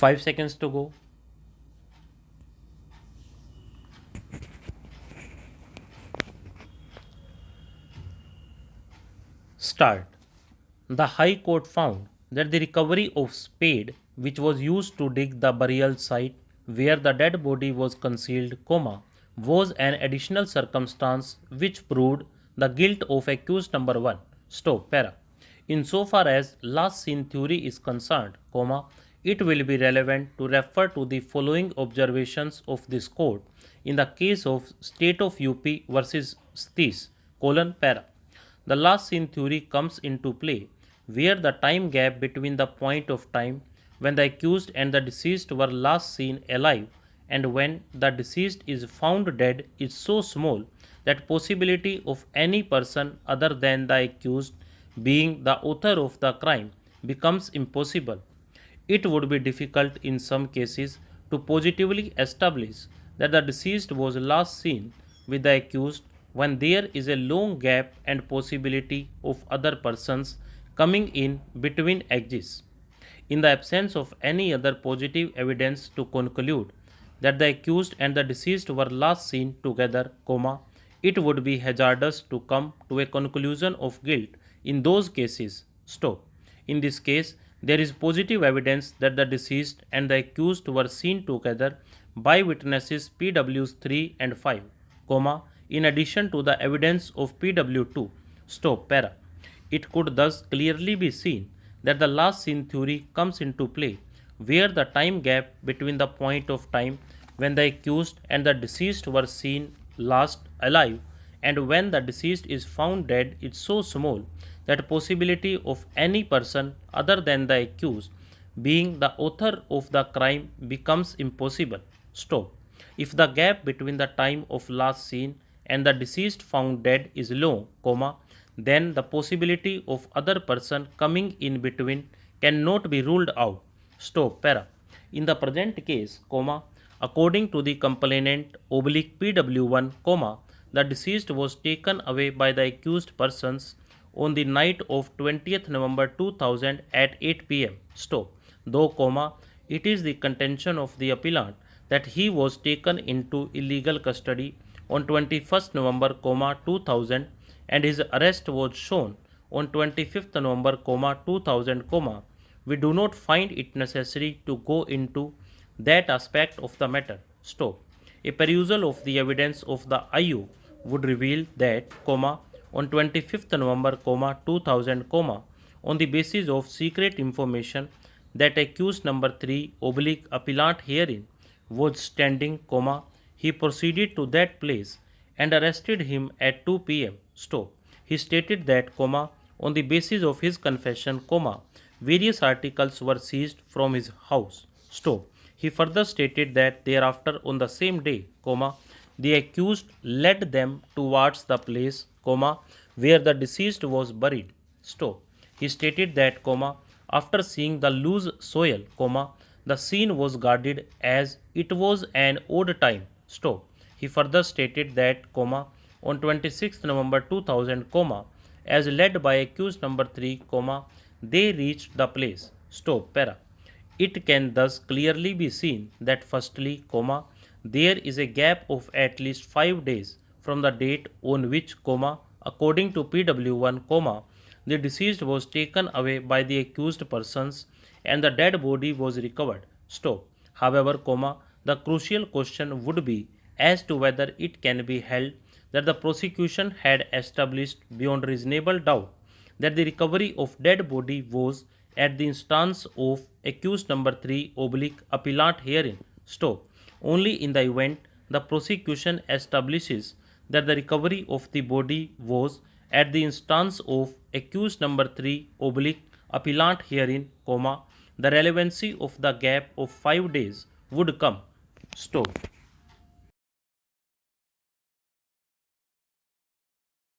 5 seconds to go. Start. The High Court found that the recovery of spade, which was used to dig the burial site where the dead body was concealed, was an additional circumstance which proved the guilt of accused number 1. Stop. Para. Insofar as last seen theory is concerned, it will be relevant to refer to the following observations of this court in the case of State of UP versus Stis, para. The last seen theory comes into play where the time gap between the point of time when the accused and the deceased were last seen alive and when the deceased is found dead is so small that possibility of any person other than the accused being the author of the crime becomes impossible. It would be difficult in some cases to positively establish that the deceased was last seen with the accused when there is a long gap and possibility of other persons coming in between exists. In the absence of any other positive evidence to conclude that the accused and the deceased were last seen together, it would be hazardous to come to a conclusion of guilt in those cases. Stop. In this case, there is positive evidence that the deceased and the accused were seen together by witnesses PWs 3 and 5, in addition to the evidence of PW2. Stop. Para. It could thus clearly be seen that the last seen theory comes into play where the time gap between the point of time when the accused and the deceased were seen last alive and when the deceased is found dead is so small that possibility of any person other than the accused being the author of the crime becomes impossible. Stop. If the gap between the time of last seen and the deceased found dead is long, then the possibility of other person coming in between cannot be ruled out. Stop. Para. In the present case, according to the complainant PW1, the deceased was taken away by the accused persons on the night of 20th November 2000 at 8 p.m. Stop. Though, it is the contention of the appellant that he was taken into illegal custody on 21st November, 2000 and his arrest was shown on 25th November, 2000, we do not find it necessary to go into that aspect of the matter. Stop. A perusal of the evidence of the IU would reveal that, on 25th November, 2000, on the basis of secret information that accused number 3 appellant herein was standing, he proceeded to that place and arrested him at 2 p.m. Stop. He stated that, on the basis of his confession, various articles were seized from his house. Stop. He further stated that thereafter on the same day, the accused led them towards the place, where the deceased was buried. Stop. He stated that, after seeing the loose soil, the scene was guarded as it was an odd time. Stop. He further stated that, on 26th November 2000, as led by accused number 3, they reached the place. Stop. Para. It can thus clearly be seen that firstly, there is a gap of at least 5 days from the date on which, according to PW1, the deceased was taken away by the accused persons and the dead body was recovered. Stop. However, the crucial question would be as to whether it can be held that the prosecution had established beyond reasonable doubt that the recovery of dead body was at the instance of accused number 3 appellant herein. Stop. Only in the event the prosecution establishes that the recovery of the body was at the instance of accused number 3 appellant herein, the relevancy of the gap of 5 days would come. Stop.